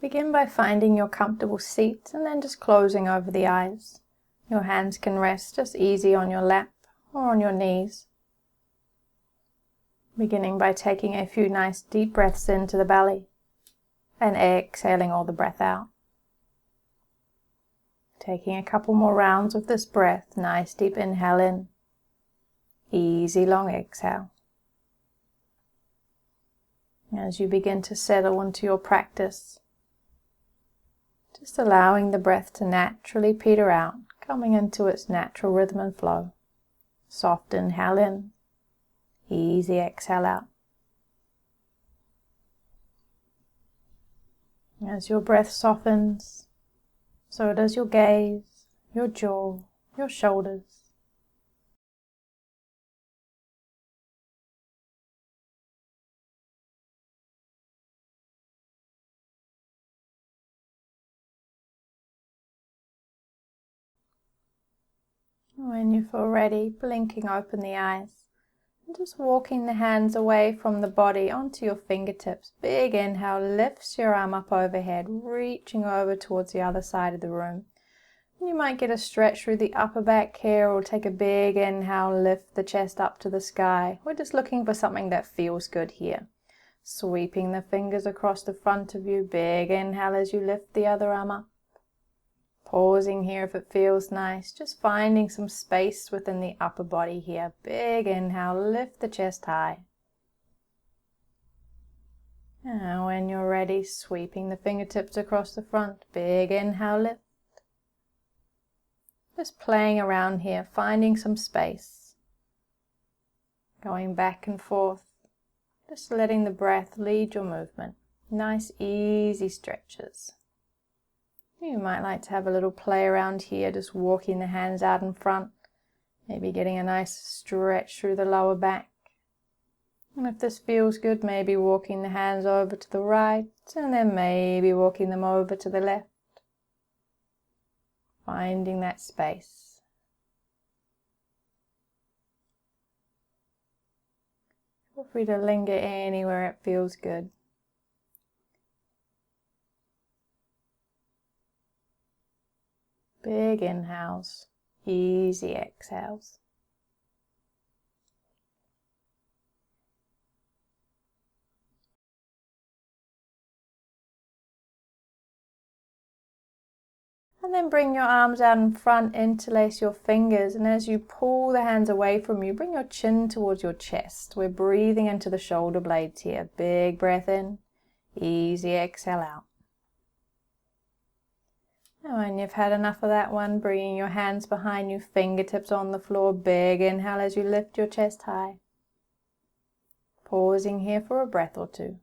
Begin by finding your comfortable seat and then just closing over the eyes. Your hands can rest just easy on your lap or on your knees. Beginning by taking a few nice deep breaths into the belly and exhaling all the breath out. Taking a couple more rounds of this breath, nice deep inhale in, easy long exhale. As you begin to settle into your practice, just allowing the breath to naturally peter out, coming into its natural rhythm and flow. Soft inhale in, easy exhale out. As your breath softens, so does your gaze, your jaw, your shoulders. When you feel ready, blinking open the eyes and just walking the hands away from the body onto your fingertips. Big inhale lifts your arm up overhead, reaching over towards the other side of the room. You might get a stretch through the upper back here, or take a big inhale, lift the chest up to the sky. We're just looking for something that feels good here. Sweeping the fingers across the front of you. Big inhale as you lift the other arm up. Pausing here if it feels nice, just finding some space within the upper body here. Big inhale, lift the chest high. And when you're ready, sweeping the fingertips across the front. Big inhale, lift. Just playing around here, finding some space. Going back and forth, just letting the breath lead your movement. Nice, easy stretches. You might like to have a little play around here, just walking the hands out in front, maybe getting a nice stretch through the lower back. And if this feels good, maybe walking the hands over to the right, and then maybe walking them over to the left. Finding that space. Feel free to linger anywhere it feels good. Big inhales, easy exhales. And then bring your arms out in front, interlace your fingers, and as you pull the hands away from you, bring your chin towards your chest. We're breathing into the shoulder blades here. Big breath in, easy exhale out. And when you've had enough of that one, bringing your hands behind you, fingertips on the floor. Big inhale as you lift your chest high. Pausing here for a breath or two.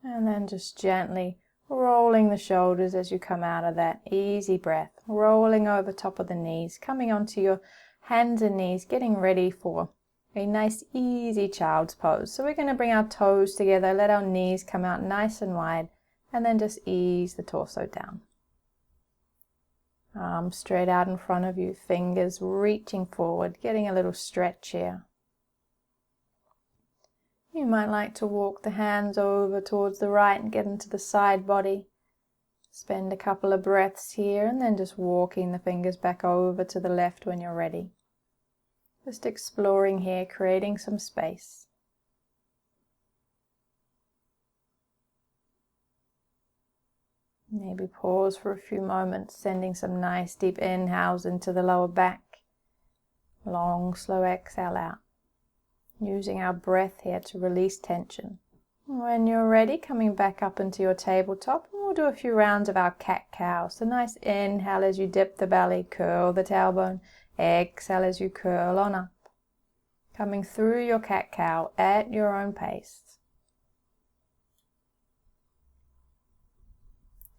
And then just gently rolling the shoulders as you come out of that easy breath. Rolling over top of the knees, coming onto your hands and knees, getting ready for a nice easy child's pose. So we're going to bring our toes together, let our knees come out nice and wide, and then just ease the torso down. Arms straight out in front of you, fingers reaching forward, getting a little stretch here. You might like to walk the hands over towards the right and get into the side body. Spend a couple of breaths here and then just walking the fingers back over to the left when you're ready. Just exploring here, creating some space. Maybe pause for a few moments, sending some nice deep inhales into the lower back. Long, slow exhale out. Using our breath here to release tension. When you're ready, coming back up into your tabletop, and we'll do a few rounds of our cat-cow. So nice inhale as you dip the belly, curl the tailbone. Exhale as you curl on up. Coming through your cat-cow at your own pace.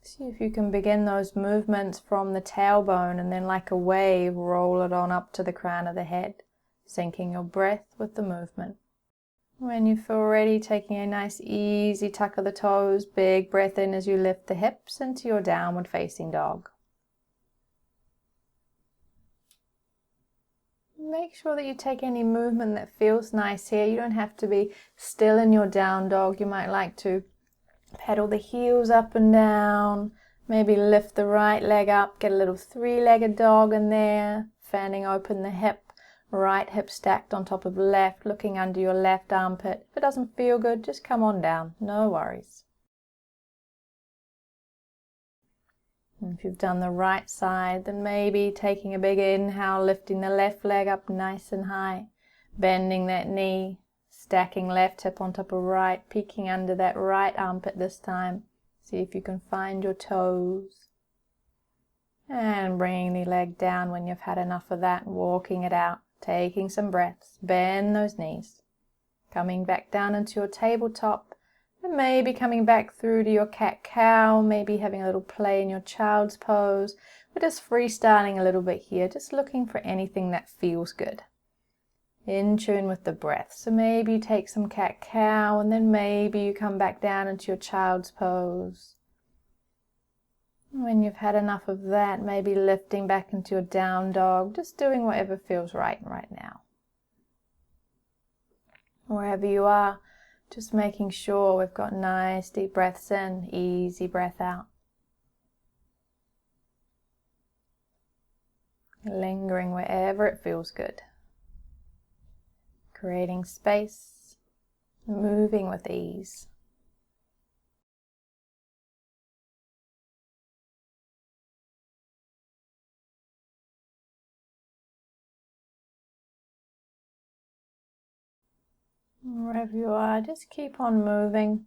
See if you can begin those movements from the tailbone and then like a wave, roll it on up to the crown of the head, syncing your breath with the movement. When you feel ready, taking a nice easy tuck of the toes, big breath in as you lift the hips into your downward facing dog. Make sure that you take any movement that feels nice here. You don't have to be still in your down dog. You might like to pedal the heels up and down, maybe lift the right leg up, get a little three-legged dog in there, fanning open the hip, right hip stacked on top of left, looking under your left armpit. If it doesn't feel good, just come on down, no worries. And if you've done the right side, then maybe taking a big inhale, lifting the left leg up nice and high, bending that knee, stacking left hip on top of right, peeking under that right armpit this time. See if you can find your toes. And bringing the leg down when you've had enough of that, walking it out, taking some breaths, bend those knees. Coming back down into your tabletop, and maybe coming back through to your cat-cow, maybe having a little play in your child's pose. We're just freestyling a little bit here, just looking for anything that feels good. In tune with the breath. So maybe you take some cat-cow, and then maybe you come back down into your child's pose. When you've had enough of that, maybe lifting back into your down dog, just doing whatever feels right now. Wherever you are, just making sure we've got nice deep breaths in, easy breath out. Lingering wherever it feels good. Creating space, moving with ease. Wherever you are, just keep on moving.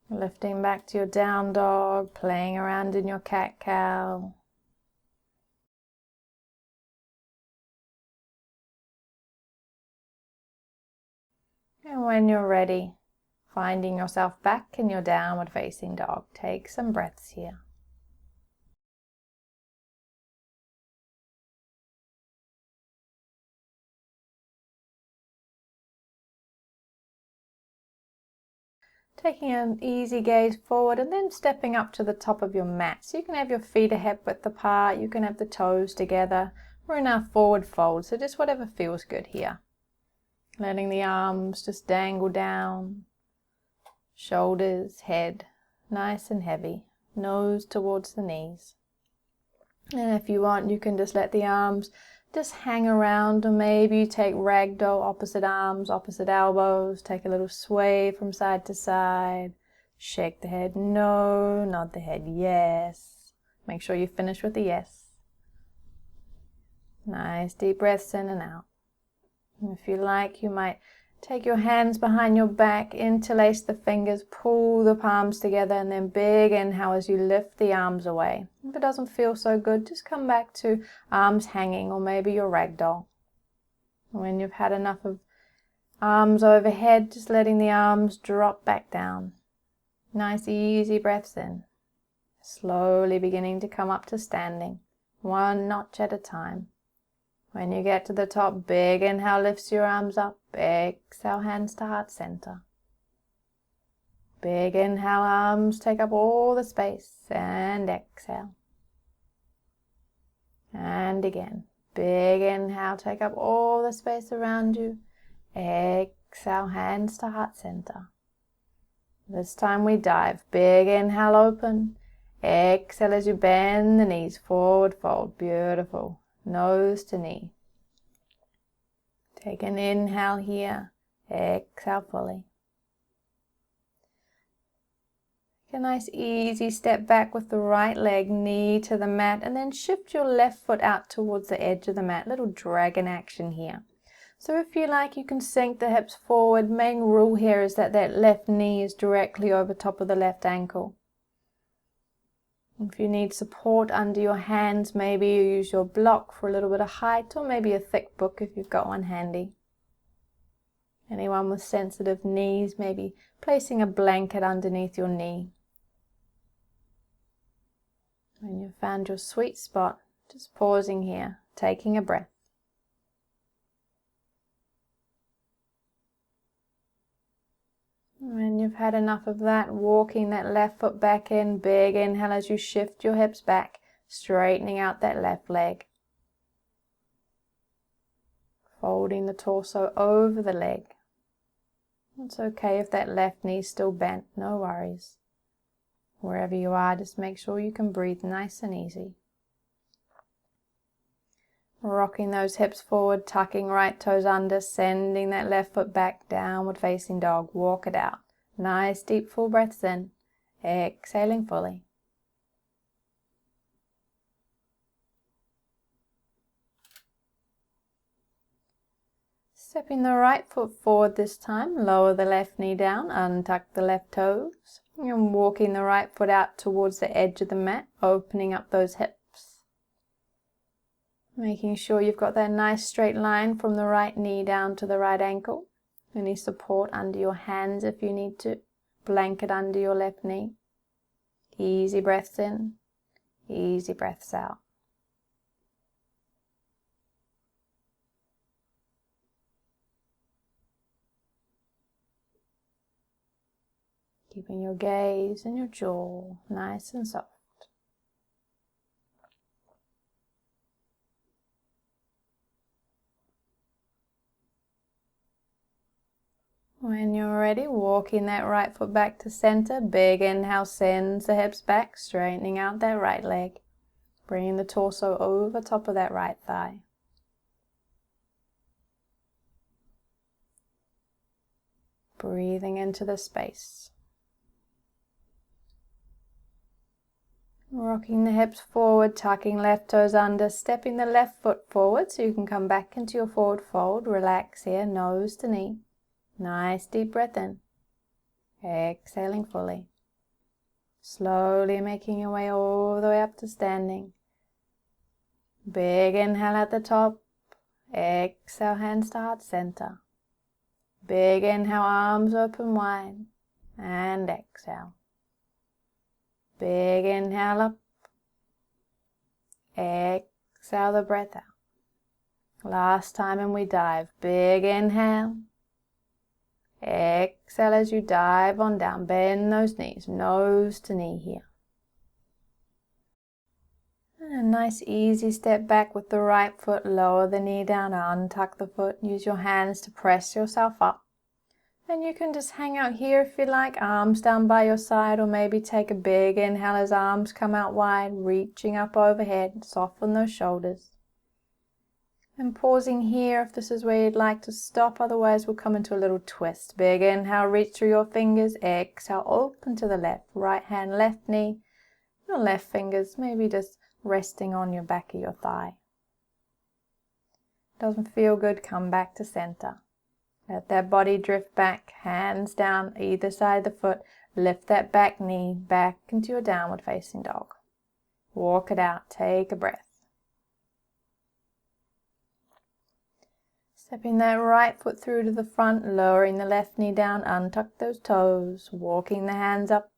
Lifting back to your down dog, playing around in your cat-cow. And when you're ready, finding yourself back in your downward facing dog. Take some breaths here. Taking an easy gaze forward and then stepping up to the top of your mat. So you can have your feet a hip width apart, you can have the toes together. We're in our forward fold, so just whatever feels good here. Letting the arms just dangle down, shoulders, head, nice and heavy, nose towards the knees. And if you want, you can just let the arms just hang around, or maybe you take ragdoll, opposite arms, opposite elbows, take a little sway from side to side, shake the head no, nod the head yes. Make sure you finish with a yes. Nice deep breaths in and out. And if you like, you might take your hands behind your back, interlace the fingers, pull the palms together, and then big inhale as you lift the arms away. If it doesn't feel so good, just come back to arms hanging, or maybe your ragdoll. When you've had enough of arms overhead, just letting the arms drop back down. Nice easy breaths in. Slowly beginning to come up to standing, one notch at a time. When you get to the top, big inhale lifts your arms up, exhale hands to heart center. Big inhale, arms take up all the space, and exhale. And again, big inhale, take up all the space around you. Exhale, hands to heart center. This time we dive, big inhale open. Exhale as you bend the knees, forward fold, beautiful. Nose to knee. Take an inhale here, exhale fully. Take a nice easy step back with the right leg, knee to the mat, and then shift your left foot out towards the edge of the mat. Little dragon action here. So if you like, you can sink the hips forward. Main rule here is that that left knee is directly over top of the left ankle. If you need support under your hands, maybe you use your block for a little bit of height, or maybe a thick book if you've got one handy. Anyone with sensitive knees, maybe placing a blanket underneath your knee. When you've found your sweet spot, just pausing here, taking a breath. When you've had enough of that, walking that left foot back in, big inhale as you shift your hips back, straightening out that left leg. Folding the torso over the leg. It's okay if that left knee's still bent, no worries. Wherever you are, just make sure you can breathe nice and easy. Rocking those hips forward, tucking right toes under, sending that left foot back, downward facing dog. Walk it out. Nice deep full breaths in. Exhaling fully. Stepping the right foot forward this time, lower the left knee down, untuck the left toes, and walking the right foot out towards the edge of the mat, opening up those hips. Making sure you've got that nice straight line from the right knee down to the right ankle. Any support under your hands if you need to. Blanket under your left knee. Easy breaths in, easy breaths out. Keeping your gaze and your jaw nice and soft. When you're ready, walking that right foot back to center. Big inhale sends the hips back, straightening out that right leg. Bringing the torso over top of that right thigh. Breathing into the space. Rocking the hips forward, tucking left toes under, stepping the left foot forward so you can come back into your forward fold. Relax here, nose to knee. Nice deep breath in. Exhaling fully. Slowly making your way all the way up to standing. Big inhale at the top. Exhale, hands to heart center. Big inhale, arms open wide. And exhale. Big inhale up. Exhale the breath out. Last time and we dive. Big inhale. Exhale as you dive on down. Bend those knees, nose to knee here. And a nice easy step back with the right foot. Lower the knee down, untuck the foot. Use your hands to press yourself up. And you can just hang out here if you like, arms down by your side, or maybe take a big inhale as arms come out wide, reaching up overhead. Soften those shoulders. And pausing here if this is where you'd like to stop, otherwise we'll come into a little twist. Big inhale, reach through your fingers. Exhale, open to the left. Right hand, left knee. Your left fingers maybe just resting on your back of your thigh. Doesn't feel good, come back to center. Let that body drift back, hands down either side of the foot. Lift that back knee back into your downward facing dog. Walk it out, take a breath. Stepping that right foot through to the front, lowering the left knee down, untuck those toes, walking the hands up.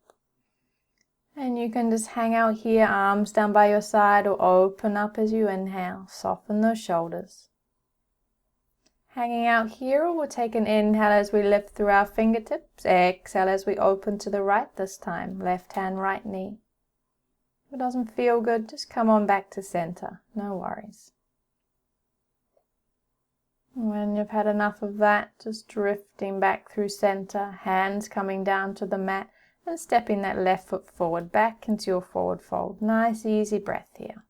And you can just hang out here, arms down by your side, or open up as you inhale. Soften those shoulders. Hanging out here, or we'll take an inhale as we lift through our fingertips. Exhale as we open to the right this time. Left hand, right knee. If it doesn't feel good, just come on back to center. No worries. When you've had enough of that, just drifting back through center, hands coming down to the mat, and stepping that left foot forward, back into your forward fold. Nice, easy breath here.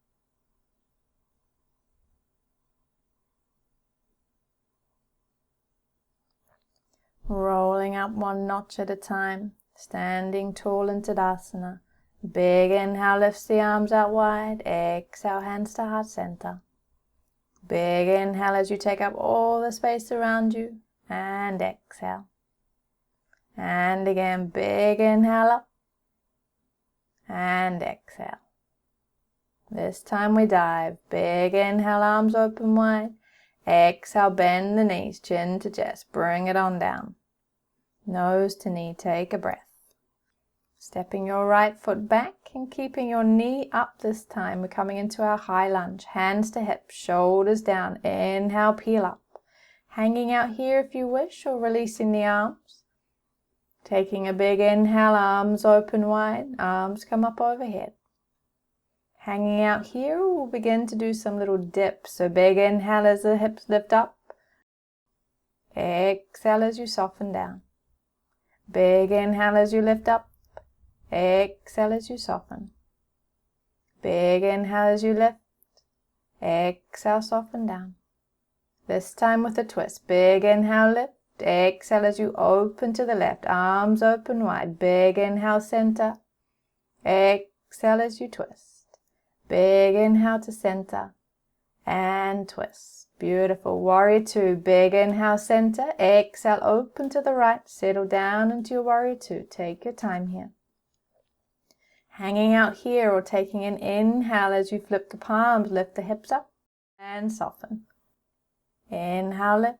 Rolling up one notch at a time, standing tall in Tadasana. Big inhale, lifts the arms out wide. Exhale, hands to heart center. Big inhale as you take up all the space around you. And exhale. And again, big inhale up. And exhale. This time we dive. Big inhale, arms open wide. Exhale, bend the knees, chin to chest. Bring it on down. Nose to knee, take a breath. Stepping your right foot back and keeping your knee up this time. We're coming into our high lunge. Hands to hips, shoulders down. Inhale, peel up. Hanging out here if you wish, or releasing the arms. Taking a big inhale, arms open wide. Arms come up overhead. Hanging out here, we'll begin to do some little dips. So big inhale as the hips lift up. Exhale as you soften down. Big inhale as you lift up. Exhale as you soften. Big inhale as you lift. Exhale, soften down. This time with a twist. Big inhale, lift. Exhale as you open to the left. Arms open wide. Big inhale, center. Exhale as you twist. Big inhale to center. And twist. Beautiful. Warrior two. Big inhale, center. Exhale, open to the right. Settle down into your warrior two. Take your time here. Hanging out here or taking an inhale as you flip the palms. Lift the hips up and soften. Inhale, lift.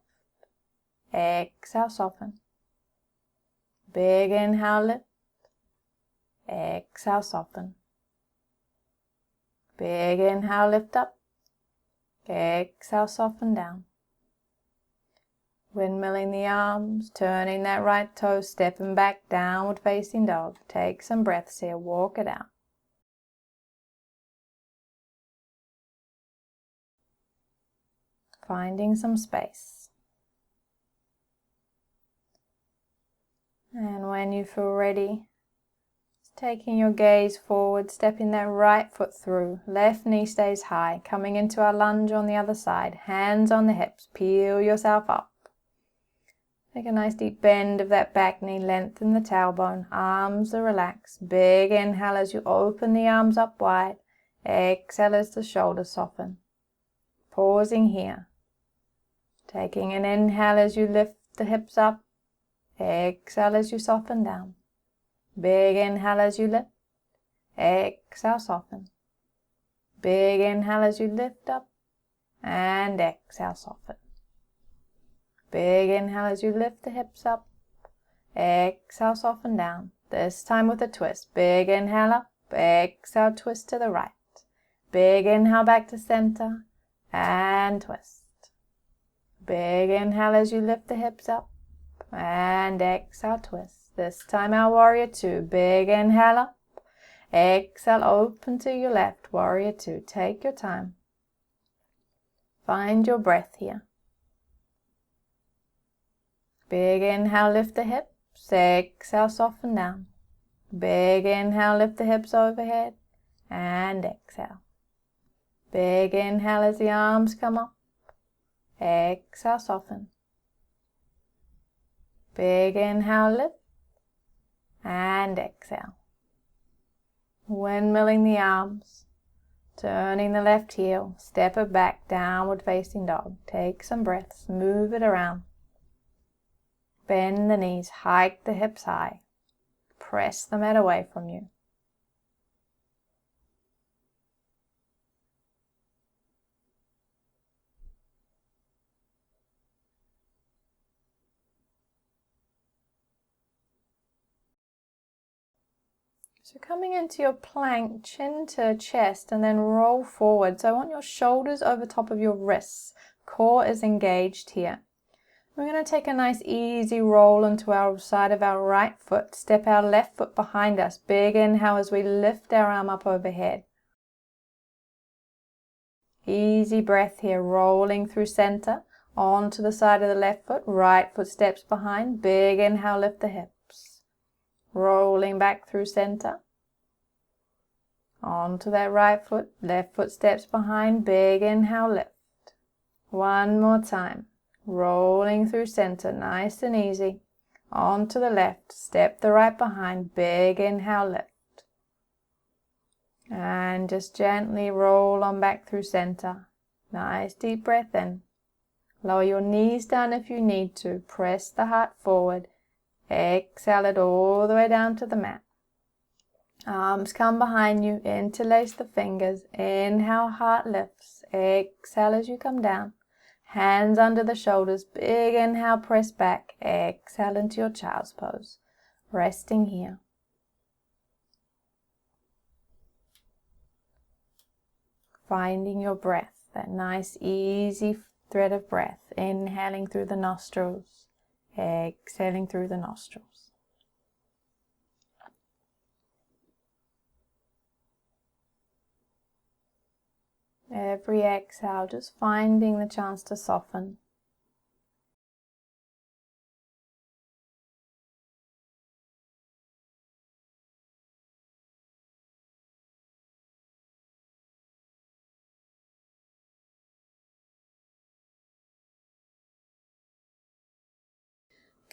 Exhale, soften. Big inhale, lift. Exhale, soften. Big inhale, lift up. Exhale, soften down. Windmilling the arms, turning that right toe, stepping back, downward facing dog. Take some breaths here, walk it out. Finding some space. And when you feel ready, taking your gaze forward, stepping that right foot through. Left knee stays high. Coming into our lunge on the other side. Hands on the hips. Peel yourself up. Take a nice deep bend of that back knee. Lengthen the tailbone. Arms are relaxed. Big inhale as you open the arms up wide. Exhale as the shoulders soften. Pausing here. Taking an inhale as you lift the hips up. Exhale as you soften down. Big inhale as you lift. Exhale, soften. Big inhale as you lift up. And exhale, soften. Big inhale as you lift the hips up. Exhale, soften down. This time with a twist. Big inhale up. Exhale, twist to the right. Big inhale back to center. And twist. Big inhale as you lift the hips up. And exhale, twist. This time our warrior two. Big inhale up. Exhale, open to your left. Warrior two. Take your time. Find your breath here. Big inhale, lift the hips. Exhale, soften down. Big inhale, lift the hips overhead. And exhale. Big inhale as the arms come up. Exhale, soften. Big inhale, lift. And exhale. Windmilling the arms. Turning the left heel. Step it back, downward facing dog. Take some breaths. Move it around. Bend the knees. Hike the hips high. Press the mat away from you. So coming into your plank, chin to chest, and then roll forward. So I want your shoulders over top of your wrists. Core is engaged here. We're going to take a nice easy roll into our side of our right foot. Step our left foot behind us. Big inhale as we lift our arm up overhead. Easy breath here, rolling through center. Onto the side of the left foot. Right foot steps behind. Big inhale, lift the hips. Rolling back through center. Onto that right foot. Left foot steps behind. Big inhale, lift. One more time. Rolling through center, nice and easy. Onto the left. Step the right behind. Big inhale, lift. And just gently roll on back through center. Nice deep breath in. Lower your knees down if you need to. Press the heart forward. Exhale it all the way down to the mat. Arms come behind you. Interlace the fingers. Inhale, heart lifts. Exhale as you come down. Hands under the shoulders. Big inhale, press back. Exhale into your child's pose. Resting here. Finding your breath. That nice, easy thread of breath. Inhaling through the nostrils. Exhaling through the nostrils. Every exhale, just finding the chance to soften.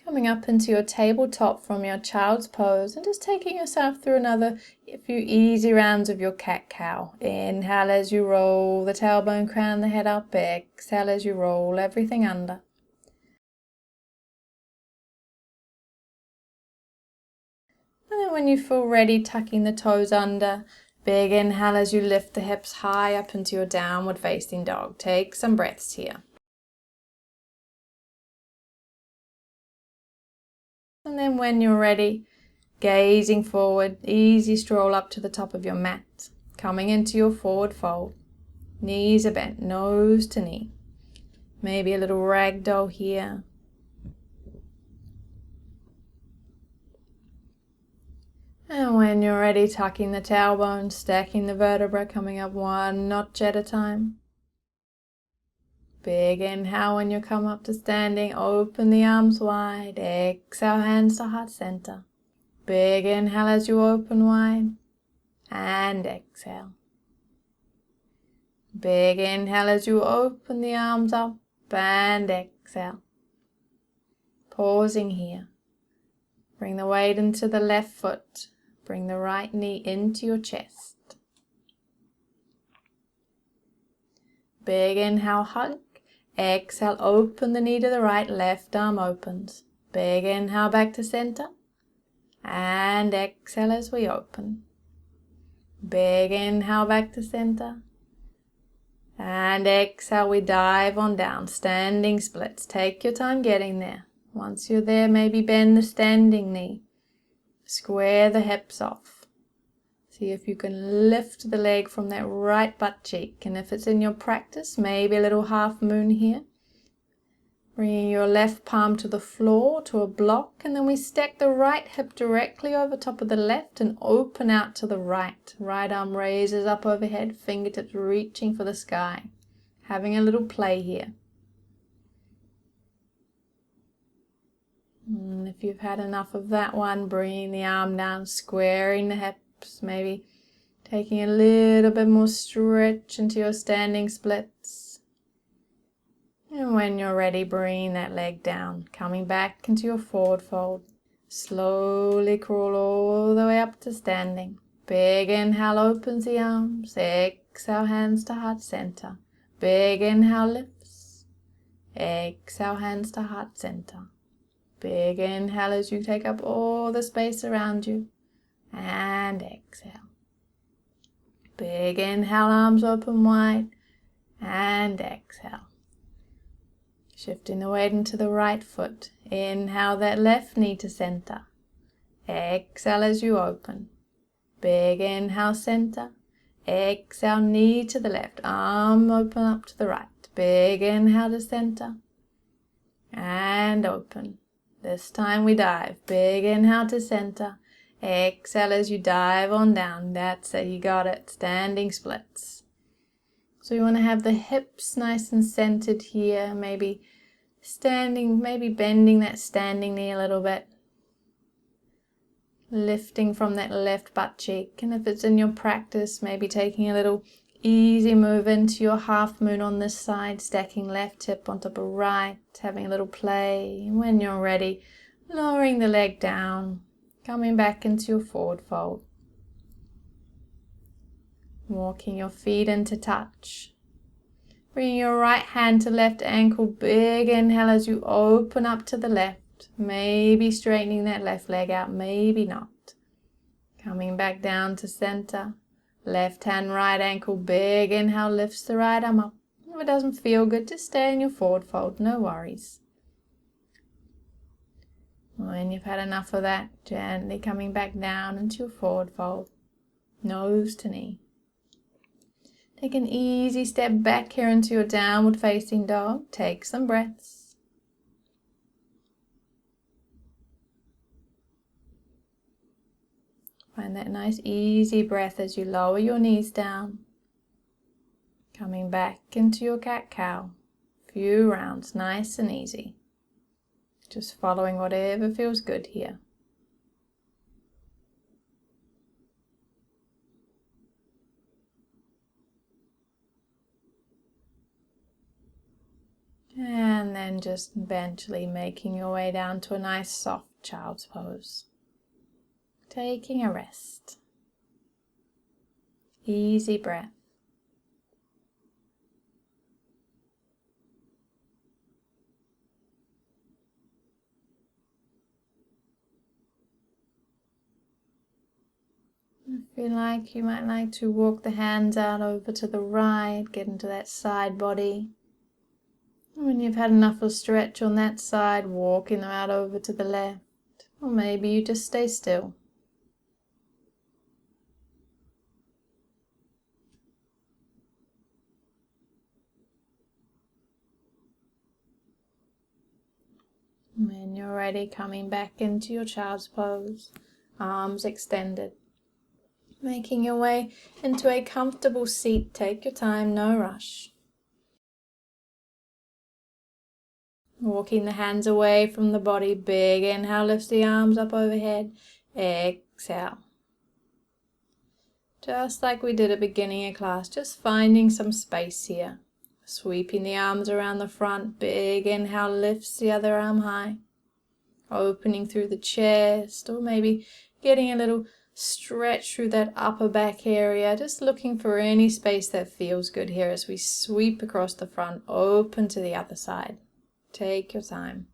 Coming up into your tabletop from your child's pose and just taking yourself through a few easy rounds of your cat-cow. Inhale as you roll the tailbone, crown, the head up. Exhale as you roll everything under. And then when you feel ready, tucking the toes under. Big inhale as you lift the hips high up into your downward facing dog. Take some breaths here. And then when you're ready, gazing forward, easy stroll up to the top of your mat. Coming into your forward fold. Knees are bent, nose to knee. Maybe a little ragdoll here. And when you're ready, tucking the tailbone, stacking the vertebra, coming up one notch at a time. Big inhale when you come up to standing, open the arms wide. Exhale, hands to heart center. Big inhale as you open wide. And exhale. Big inhale as you open the arms up. And exhale. Pausing here. Bring the weight into the left foot. Bring the right knee into your chest. Big inhale, hug. Exhale, open the knee to the right, left arm opens. Big inhale back to center. And exhale as we open. Big inhale back to center. And exhale, we dive on down, standing splits. Take your time getting there. Once you're there, maybe bend the standing knee. Square the hips off. See if you can lift the leg from that right butt cheek. And if it's in your practice, maybe a little half moon here. Bringing your left palm to the floor, to a block. And then we stack the right hip directly over top of the left and open out to the right. Right arm raises up overhead, fingertips reaching for the sky. Having a little play here. And if you've had enough of that one, bringing the arm down, squaring the hips. Maybe taking a little bit more stretch into your standing splits. And when you're ready, bring that leg down, coming back into your forward fold. Slowly crawl all the way up to standing. Big inhale opens the arms. Exhale, hands to heart center. Big inhale lifts. Exhale, hands to heart center. Big inhale as you take up all the space around you. And exhale. Big inhale, arms open wide. And exhale. Shifting the weight into the right foot. Inhale that left knee to center. Exhale as you open. Big inhale, center. Exhale, knee to the left. Arm open up to the right. Big inhale to center. And open. This time we dive. Big inhale to center. Exhale as you dive on down. That's it, you got it. Standing splits. So you want to have the hips nice and centered here. Maybe bending that standing knee a little bit. Lifting from that left butt cheek. And if it's in your practice, maybe taking a little easy move into your half moon on this side. Stacking left hip on top of right. Having a little play. When you're ready, lowering the leg down. Coming back into your forward fold. Walking your feet into touch. Bringing your right hand to left ankle. Big inhale as you open up to the left. Maybe straightening that left leg out, maybe not. Coming back down to center. Left hand, right ankle. Big inhale lifts the right arm up. If it doesn't feel good, just stay in your forward fold, no worries. When you've had enough of that, gently coming back down into your forward fold, nose to knee. Take an easy step back here into your downward facing dog. Take some breaths. Find that nice easy breath as you lower your knees down. Coming back into your cat-cow. Few rounds, nice and easy. Just following whatever feels good here. And then just eventually making your way down to a nice soft child's pose. Taking a rest. Easy breath. If you like, you might like to walk the hands out over to the right, get into that side body. When you've had enough of stretch on that side, walking them out over to the left. Or maybe you just stay still. When you're ready, coming back into your child's pose, arms extended. Making your way into a comfortable seat. Take your time, no rush. Walking the hands away from the body, big inhale, lifts the arms up overhead. Exhale. Just like we did at the beginning of class, just finding some space here. Sweeping the arms around the front, big inhale, lifts the other arm high. Opening through the chest, or maybe getting a little stretch through that upper back area. Just looking for any space that feels good here as we sweep across the front, open to the other side. Take your time.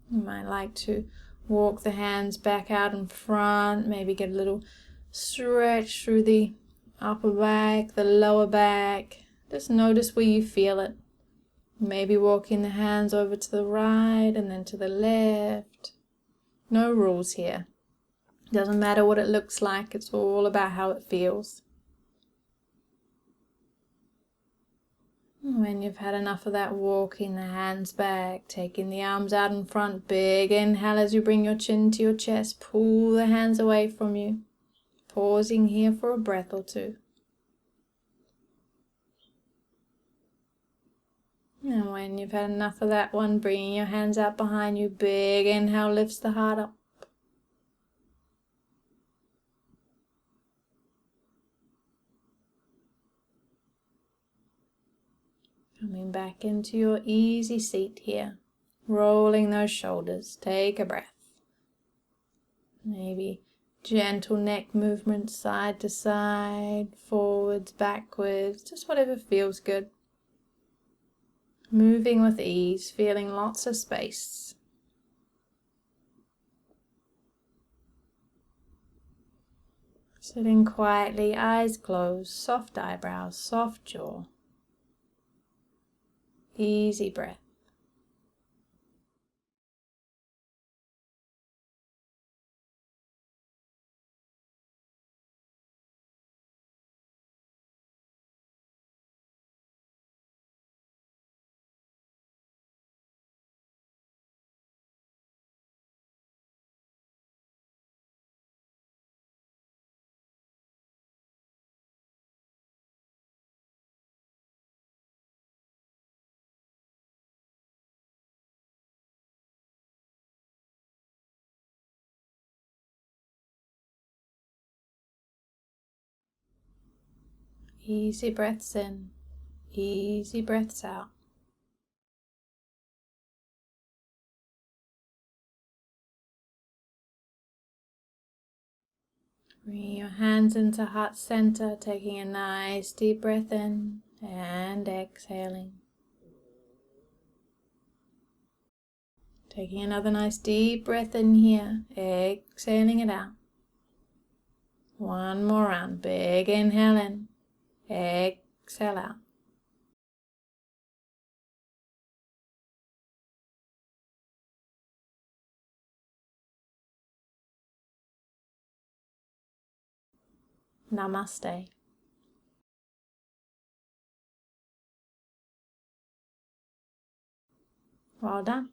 You might like to walk the hands back out in front, maybe get a little stretch through the upper back, the lower back. Just notice where you feel it. Maybe walking the hands over to the right and then to the left. No rules here. Doesn't matter what it looks like, it's all about how it feels. When you've had enough of that, walking the hands back, taking the arms out in front, big inhale as you bring your chin to your chest, pull the hands away from you, pausing here for a breath or two. And when you've had enough of that one, bringing your hands out behind you, big inhale lifts the heart up. Coming back into your easy seat here, rolling those shoulders. Take a breath. Maybe gentle neck movement side to side, forwards, backwards, just whatever feels good. Moving with ease, feeling lots of space. Sitting quietly, eyes closed, soft eyebrows, soft jaw. Easy breath. Easy breaths in, easy breaths out. Bring your hands into heart center, taking a nice deep breath in and exhaling. Taking another nice deep breath in here, exhaling it out. One more round, big inhale in, exhale out. Namaste. Well done.